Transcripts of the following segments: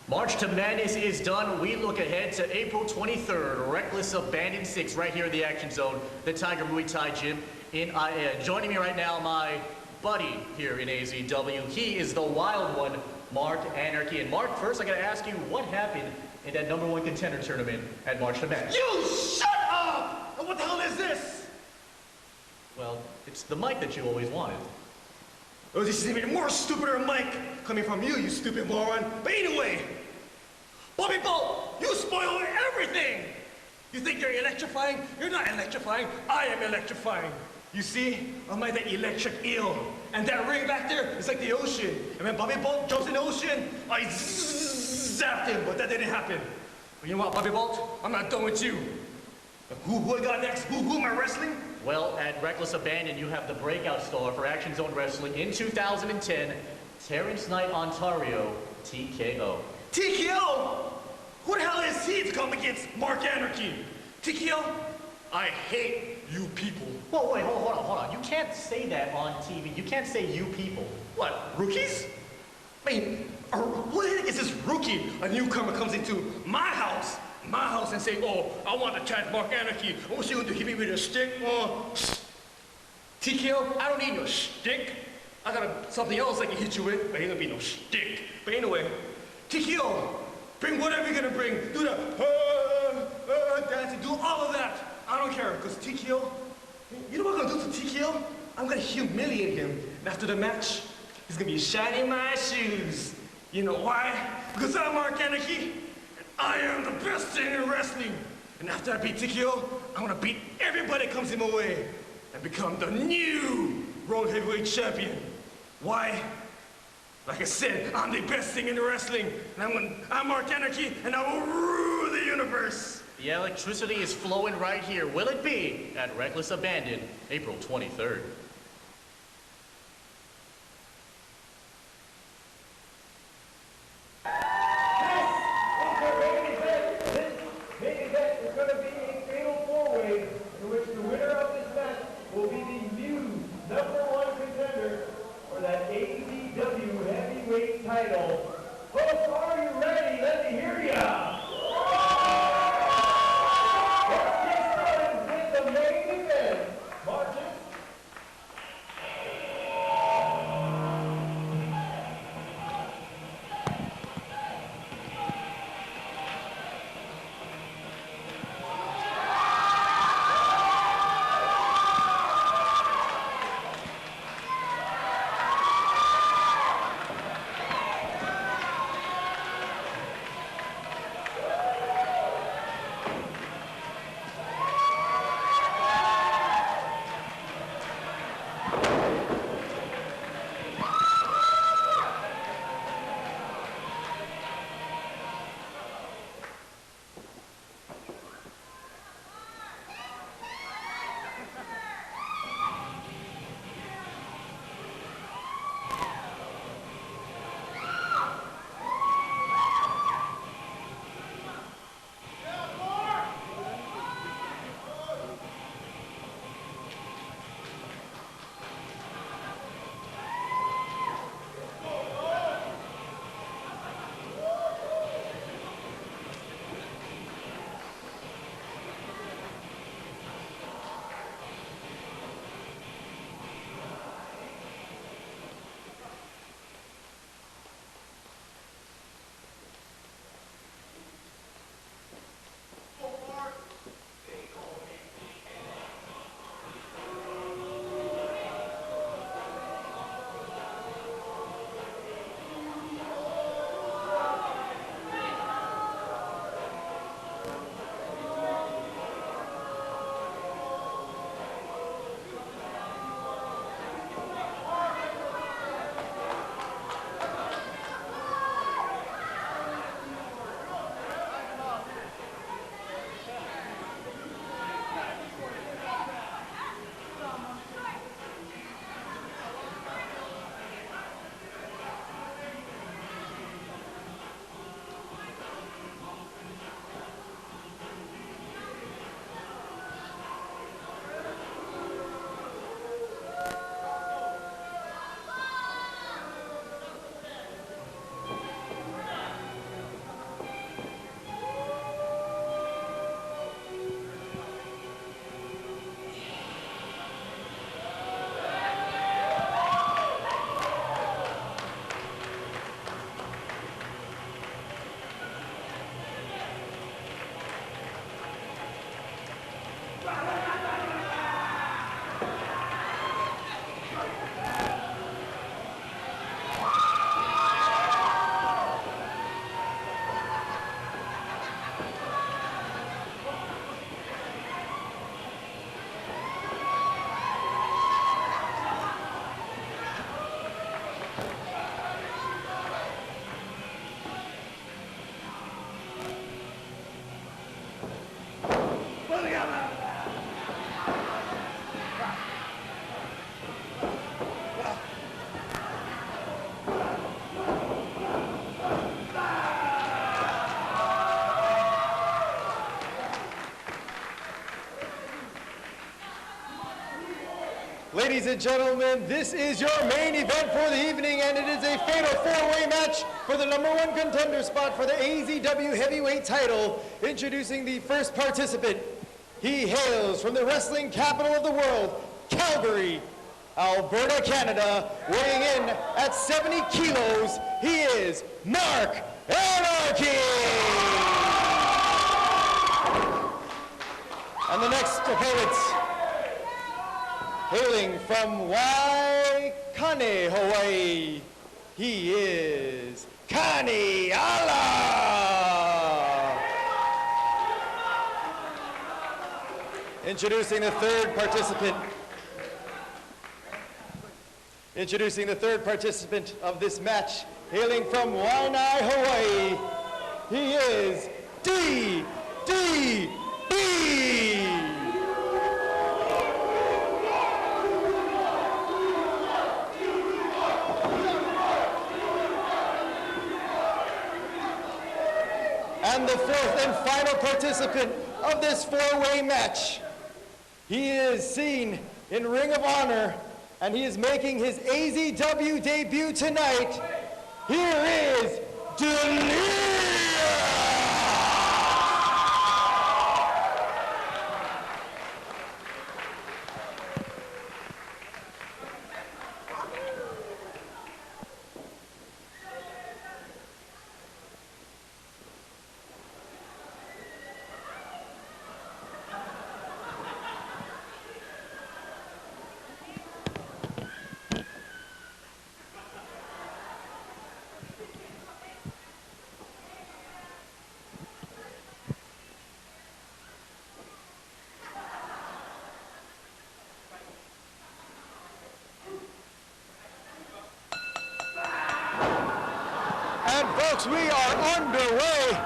March to Madness is done. We look ahead to April 23rd, Reckless Abandon 6, right here in the Action Zone, the Tiger Muay Thai Gym in Aiea. Joining me right now, my buddy here in AZW. He is the wild one, Mark Anarchy. And Mark, first I gotta ask you, what happened in that #1 contender tournament at March to Madness? You shut up! And what the hell is this? Well, it's the mic that you always wanted. Oh, this is even more stupider mic coming from you, you stupid moron. But anyway, Bobby Bolt, you spoil everything! You think you're electrifying? You're not electrifying. I am electrifying. You see, I'm like the electric eel. And that ring back there is like the ocean. And when Bobby Bolt jumps in the ocean, I zapped him, but that didn't happen. But you know what, Bobby Bolt? I'm not done with you. Who I got next? Who am I wrestling? Well, at Reckless Abandon, you have the breakout star for Action Zone Wrestling in 2010, Terrence Knight Ontario, TKO. TKO? Who the hell is he to come against Mark Anarchy? TKO? I hate you people. Whoa, wait, hold on. You can't say that on TV. You can't say you people. What, rookies? I mean, what the heck is this rookie? A newcomer comes into my house and say, oh, I want to attack Mark Anarchy. What's you going to hit me with a stick? TKO, I don't need no stick. I got something else I can hit you with, but ain't gonna be no stick. But anyway, TKO, bring whatever you're gonna bring. Do the dancing, do all of that. I don't care, because TKO, you know what I'm gonna do to TKO? I'm gonna humiliate him. And after the match, he's gonna be shining my shoes. You know why? Because I'm Mark Anarchy. I am the best thing in wrestling. And after I beat TKO, I'm gonna beat everybody that comes in my way and become the new World Heavyweight Champion. Why? Like I said, I'm the best thing in wrestling. And I'm Mark Anarchy, and I will rule the universe. The electricity is flowing right here. Will it be at Reckless Abandon, April 23rd? Will be the new #1 contender for that AZW heavyweight title. Folks, are you ready? Let me hear ya! Let's get started with the main event. Marches Ladies and gentlemen, this is your main event for the evening, and it is a fatal four-way match for the #1 contender spot for the AZW heavyweight title. Introducing the first participant. He hails from the wrestling capital of the world, Calgary, Alberta, Canada, weighing in at 70 kilos. He is Mark Anarchy! And the next opponent, hailing from Waikane, Hawaii, he is Kaniala! Introducing the third participant of this match, hailing from Waianae, Hawaii, he is DDB! And the fourth and final participant of this four-way match. He is seen in Ring of Honor, and he is making his AZW debut tonight. Here is Delirious! And folks, we are underway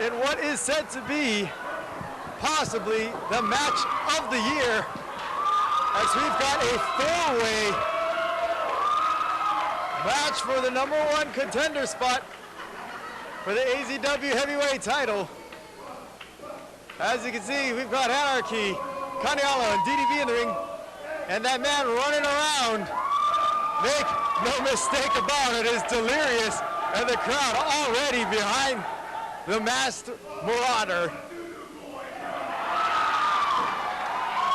in what is said to be possibly the match of the year, as we've got a four-way match for the #1 contender spot for the AZW heavyweight title. As you can see, we've got Anarchy, Kaniala, and DDB in the ring, and that man running around, make no mistake about it, is Delirious, and the crowd already behind the masked marauder.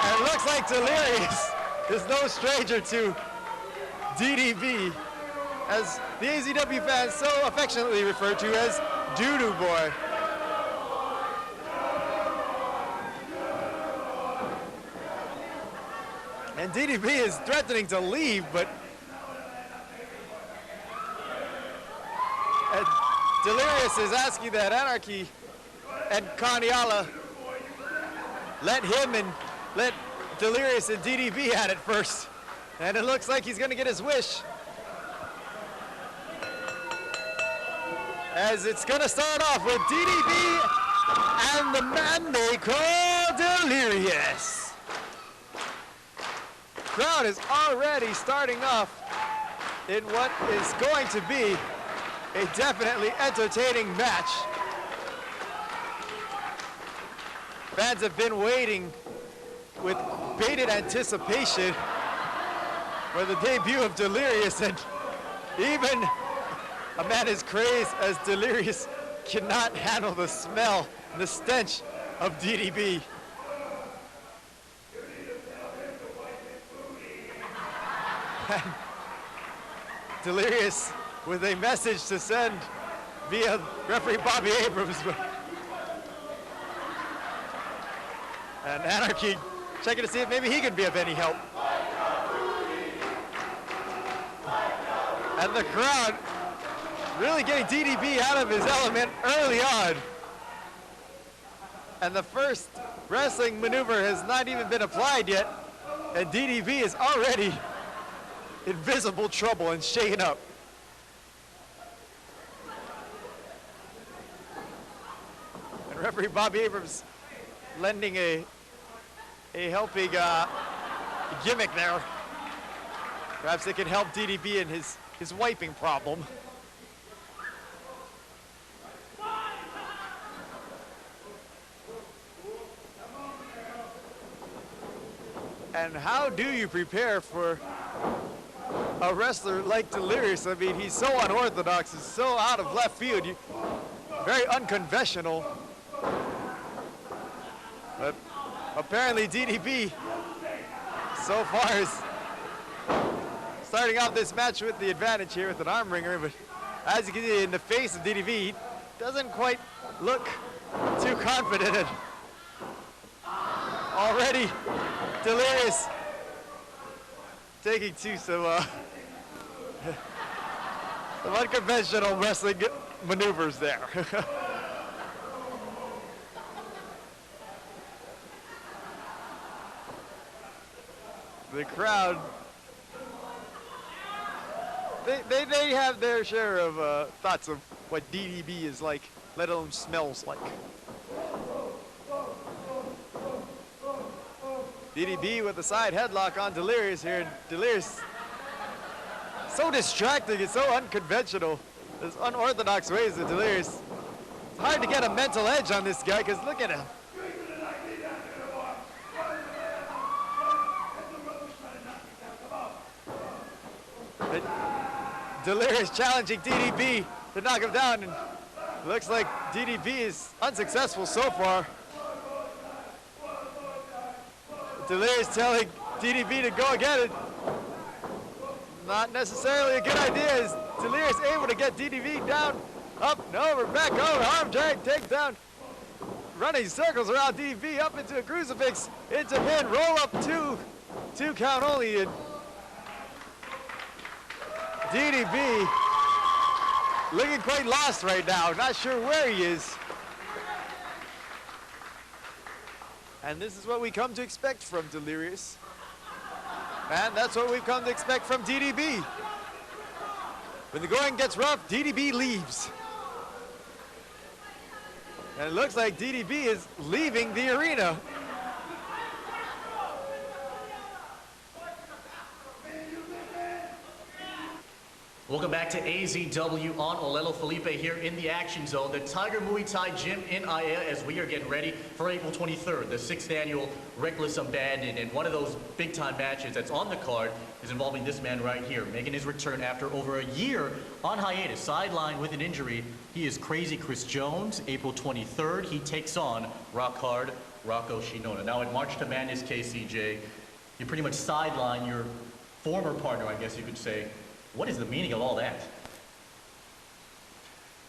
And it looks like Delirious is no stranger to DDB, as the AZW fans so affectionately refer to as Doo-Doo Boy. And DDB is threatening to leave, but Delirious is asking that Anarchy and Kaniala let him and let Delirious and DDB at it first. And it looks like he's gonna get his wish, as it's gonna start off with DDB and the man they call Delirious. Crowd is already starting off in what is going to be a definitely entertaining match. Fans have been waiting with bated anticipation for the debut of Delirious, and even a man as crazed as Delirious cannot handle the smell and the stench of DDB. Delirious with a message to send via referee Bobby Abrams. And Anarchy checking to see if maybe he can be of any help. And the crowd really getting DDB out of his element early on. And the first wrestling maneuver has not even been applied yet, and DDB is already in visible trouble and shaken up. And referee Bobby Abrams lending a helping gimmick there. Perhaps it can help DDB in his wiping problem. And how do you prepare for a wrestler like Delirious? I mean, he's so unorthodox, he's so out of left field, very unconventional. But apparently DDB so far is starting off this match with the advantage here with an arm wringer, but as you can see in the face of DDB, he doesn't quite look too confident. And already Delirious taking to some unconventional wrestling maneuvers there. The crowd, they have their share of thoughts of what DDB is like, let alone smells like. DDB with a side headlock on Delirious here, and Delirious so distracting and so unconventional. There's unorthodox ways of Delirious. It's hard to get a mental edge on this guy, because look at him. Delirious challenging DDB to knock him down, and looks like DDB is unsuccessful so far. Delirious telling DDB to go again. And not necessarily a good idea. Is Delirious able to get DDB down, up and over, back over, arm drag, takedown. Running circles around DDB, up into a crucifix, into pin, roll up, two count only. And DDB looking quite lost right now, not sure where he is. And this is what we come to expect from Delirious. And that's what we've come to expect from DDB. When the going gets rough, DDB leaves. And it looks like DDB is leaving the arena. Welcome back to AZW on Olelo Felipe here in the Action Zone, the Tiger Muay Thai Gym in Aiea, as we are getting ready for April 23rd, the 6th annual Reckless Abandon. And one of those big-time matches that's on the card is involving this man right here, making his return after over a year on hiatus, sidelined with an injury. He is Krazy Kris Jones. April 23rd, he takes on rock hard Rocko Shinoda. Now, in March to Madness, KCJ, you pretty much sideline your former partner, I guess you could say. What is the meaning of all that?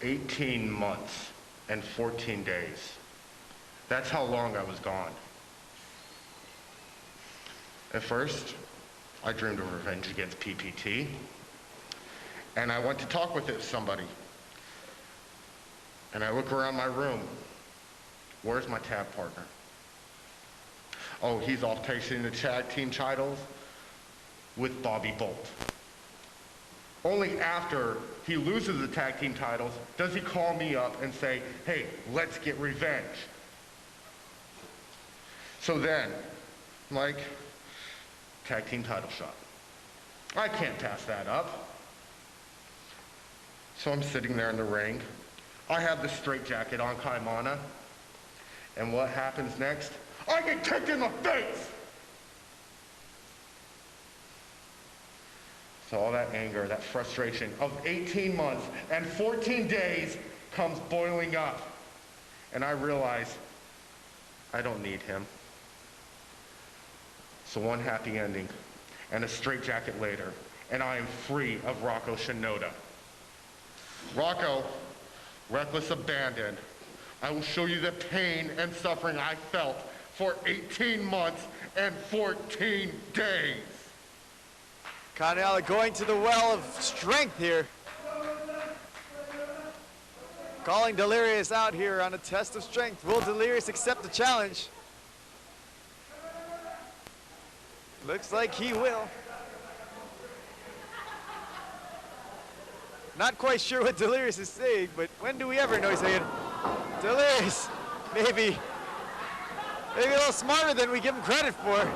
18 months and 14 days. That's how long I was gone. At first, I dreamed of revenge against PPT, and I went to talk with somebody. And I look around my room. Where's my tag partner? Oh, he's off chasing the tag team titles with Bobby Bolt. Only after he loses the tag team titles does he call me up and say, hey, let's get revenge. So then, like, tag team title shot. I can't pass that up. So I'm sitting there in the ring. I have the straitjacket on Kaimana. And what happens next? I get kicked in the face! So all that anger, that frustration of 18 months and 14 days comes boiling up. And I realize I don't need him. So one happy ending and a straitjacket later, and I am free of Rocko Shinoda. Rocko, Reckless Abandon. I will show you the pain and suffering I felt for 18 months and 14 days. Kaniala going to the well of strength here. Calling Delirious out here on a test of strength. Will Delirious accept the challenge? Looks like he will. Not quite sure what Delirious is saying, but when do we ever know he's saying, Delirious, maybe a little smarter than we give him credit for.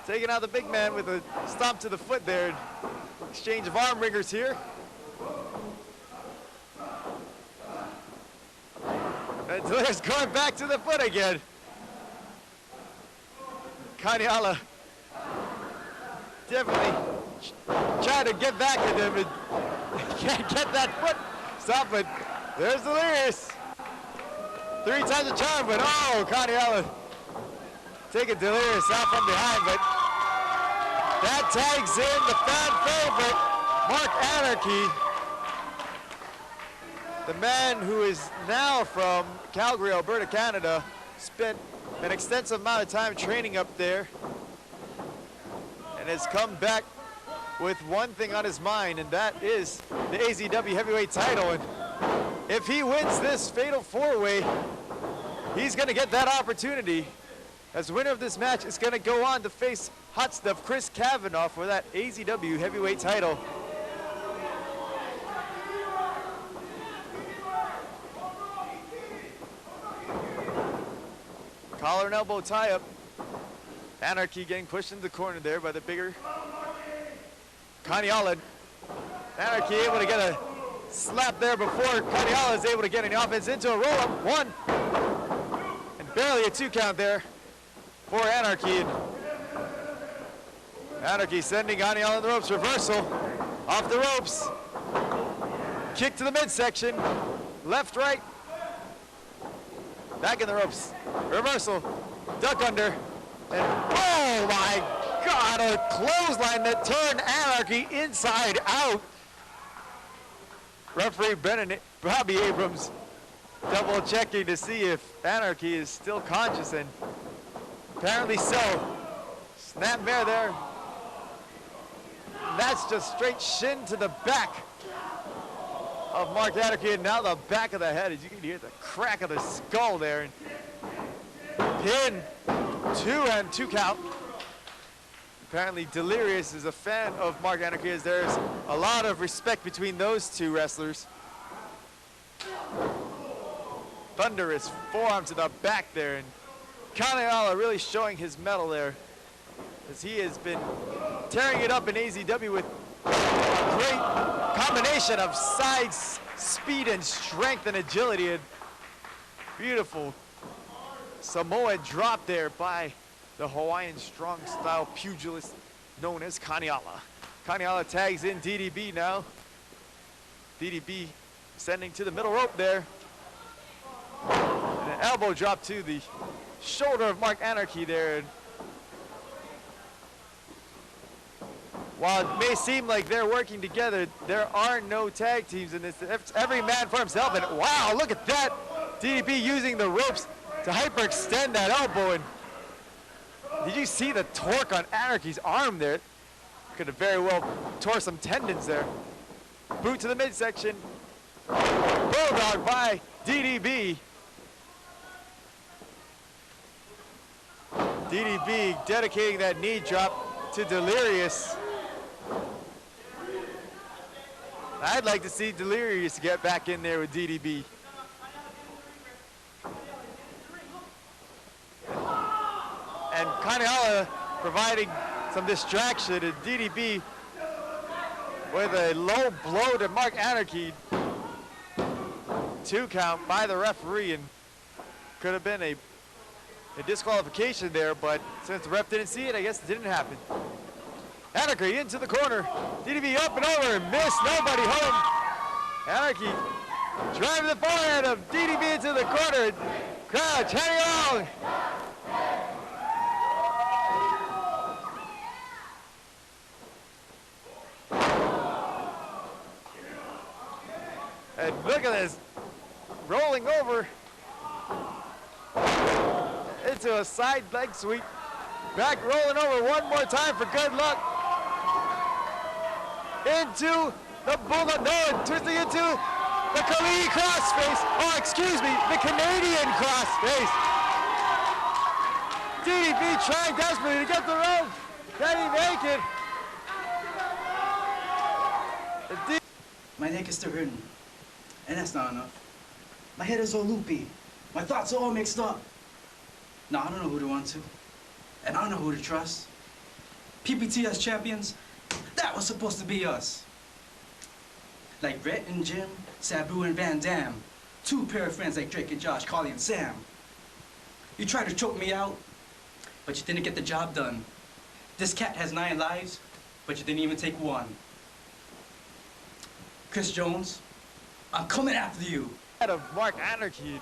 Taking out the big man with a stomp to the foot there. Exchange of arm wringers here. And Delirious going back to the foot again. Kaniala definitely trying to get back at him and can't get that foot stop, but there's Delirious. 3 times the charm, but oh, Kaniala taking Delirious out from behind, but that tags in the fan favorite, Mark Anarchy. The man who is now from Calgary, Alberta, Canada, spent an extensive amount of time training up there and has come back with one thing on his mind, and that is the AZW heavyweight title. And if he wins this fatal 4-way, he's gonna get that opportunity. As winner of this match is gonna go on to face hot stuff Chris Kavanaugh for that AZW heavyweight title. Collar and elbow tie up. Anarchy getting pushed into the corner there by the bigger Kaniala. Anarchy able to get a slap there before Kaniala is able to get any offense into a roll-up. 1. And barely a 2 count there for Anarchy. And Anarchy sending Kaniala on the ropes. Reversal off the ropes. Kick to the midsection. Left, right. Back in the ropes. Reversal. Duck under. And oh my God, a clothesline that turned Anarchy inside out. Referee Bobby Abrams double checking to see if Anarchy is still conscious, and apparently so. Snapmare there. And that's just straight shin to the back of Mark Anarchy, and now the back of the head, as you can hear the crack of the skull there. And pin. 2 and 2 count. Apparently Delirious is a fan of Mark Anarchy, as there's a lot of respect between those 2 wrestlers. Thunderous forearm to the back there, and Kaniala really showing his mettle there, as he has been tearing it up in AZW with a great combination of size, speed, and strength and agility. And beautiful Samoa drop there by the Hawaiian strong style pugilist known as Kaniala. Kaniala tags in DDB now. DDB sending to the middle rope there. And an elbow drop to the shoulder of Mark Anarchy there. And while it may seem like they're working together, there are no tag teams in this. It's every man for himself. And wow, look at that. DDB using the ropes to hyperextend that elbow. And did you see the torque on Anarchy's arm there? Could have very well tore some tendons there. Boot to the midsection. Bulldog by DDB. DDB dedicating that knee drop to Delirious. I'd like to see Delirious get back in there with DDB. And Kaniala providing some distraction, and DDB with a low blow to Mark Anarchy. 2 count by the referee, and could have been a disqualification there, but since the ref didn't see it, I guess it didn't happen. Anarchy into the corner. DDB up and over and missed. Nobody home. Anarchy driving the forehead of DDB into the corner. Crowd chanting along. And look at this, rolling over into a side leg sweep. Back rolling over one more time for good luck. Into the bulldog, no, twisting into the Kali crossface. Oh, excuse me, the Canadian crossface. DDB trying desperately to get the rope. Can he make it? My neck is still hurting. And that's not enough. My head is all loopy. My thoughts are all mixed up. Now, I don't know who to run to. And I don't know who to trust. PPTS champions, that was supposed to be us. Like Rhett and Jim, Sabu and Van Dam. 2 pair of friends like Drake and Josh, Carly and Sam. You try to choke me out. but you didn't get the job done. This cat has 9 lives, but you didn't even take 1. Chris Jones, I'm coming after you. Out of Mark Anarchy.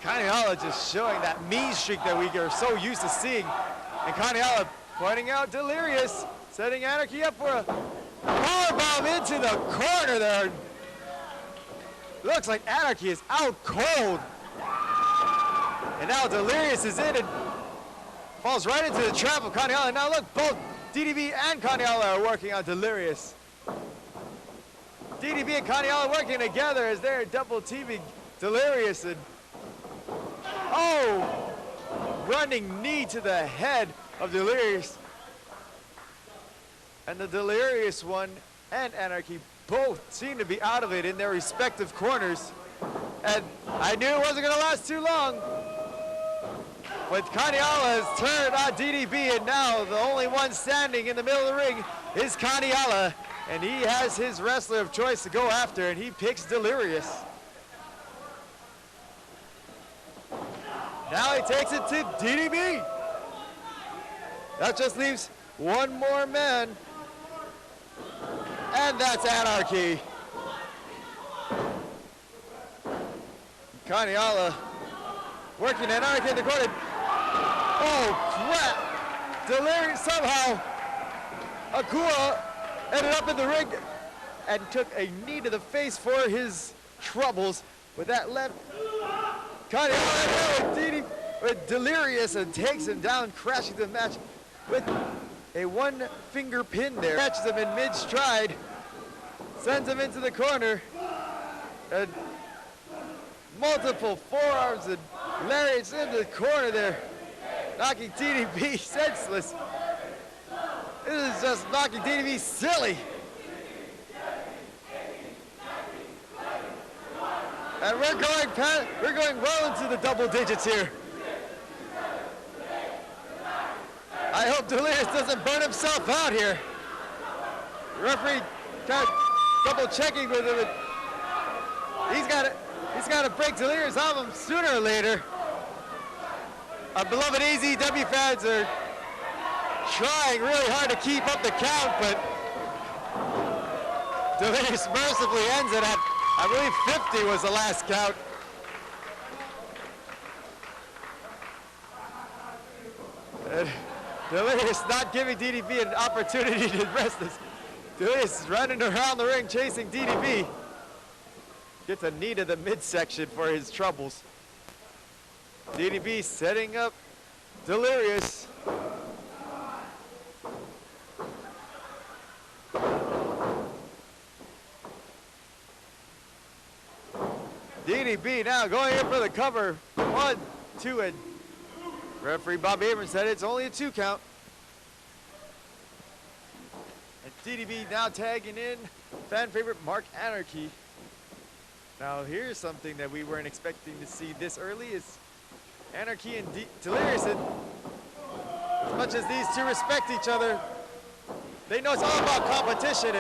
Kaniala just showing that mean streak that we are so used to seeing. And Kaniala pointing out Delirious, setting Anarchy up for a powerbomb into the corner there. Looks like Anarchy is out cold. And now Delirious is in and falls right into the trap of Kaniala. Now look, both DDB and Kaniala are working on Delirious. DDB and Kaniala working together as they're double teaming Delirious. And oh, running knee to the head of Delirious. And the Delirious one and Anarchy both seem to be out of it in their respective corners. And I knew it wasn't gonna last too long. But Kaniala has turned on DDB, and now the only one standing in the middle of the ring is Kaniala. And he has his wrestler of choice to go after, and he picks Delirious. Now he takes it to DDB. That just leaves one more man. And that's Anarchy. Kaniala working Anarchy in the corner. Oh crap! Delirious somehow. Akua ended up in the ring and took a knee to the face for his troubles with that left. Kaniala with Delirious and takes him down, crashing the match with a 1-finger pin there. Catches him in mid-stride, sends him into the corner, and multiple forearms and lariats into the corner there, knocking DDB senseless. This is just knocking DDB silly. And we're going well into the double digits here. I hope Delirious doesn't burn himself out here. The referee kind of double checking with him. He's got to break Delirious off him sooner or later. Our beloved AZW fans are trying really hard to keep up the count, but Delirious mercifully ends it at, I believe, 50 was the last count. And Delirious not giving DDB an opportunity to rest this. Delirious running around the ring chasing DDB. Gets a knee to the midsection for his troubles. DDB setting up Delirious. DDB now going in for the cover. 1, 2, and referee Bob Abrams said it's only a 2 count. And DDB now tagging in fan favorite Mark Anarchy. Now here's something that we weren't expecting to see this early is Anarchy and Delirious. And as much as these two respect each other, they know it's all about competition.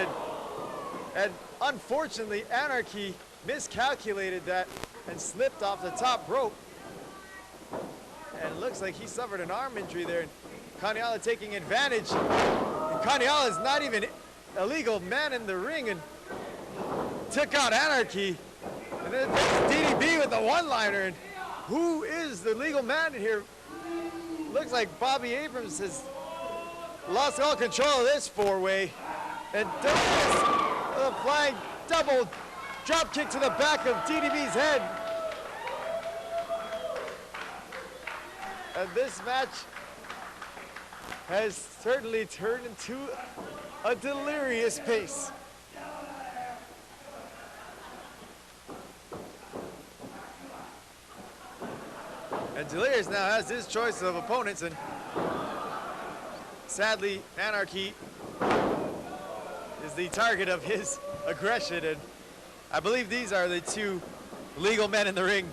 And unfortunately, Anarchy miscalculated that and slipped off the top rope. And it looks like he suffered an arm injury there. And Kaniala taking advantage. And Kaniala is not even a legal man in the ring and took out Anarchy. And then DDB with the one-liner. And who is the legal man in here? Looks like Bobby Abrams has lost all control of this 4-way. And Delirious with a flying double drop kick to the back of DDB's head. And this match has certainly turned into a delirious pace. And Delirious now has his choice of opponents, and sadly, Anarchy is the target of his aggression, and I believe these are the two legal men in the ring.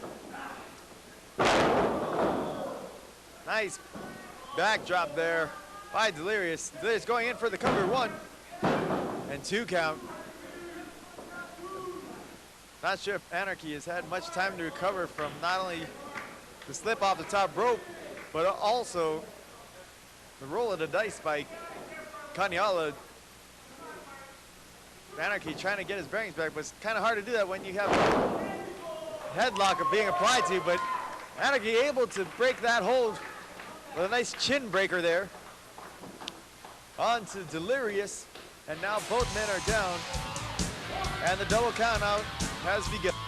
Nice backdrop there by Delirious. Delirious going in for the cover 1 and 2 count. Not sure if Anarchy has had much time to recover from not only the slip off the top rope, but also the roll of the dice by Kaniala. Anarchy trying to get his bearings back, but it's kind of hard to do that when you have a headlock being applied to, but Anarchy able to break that hold with a nice chin breaker there. On to Delirious, and now both men are down, and the double count out has begun.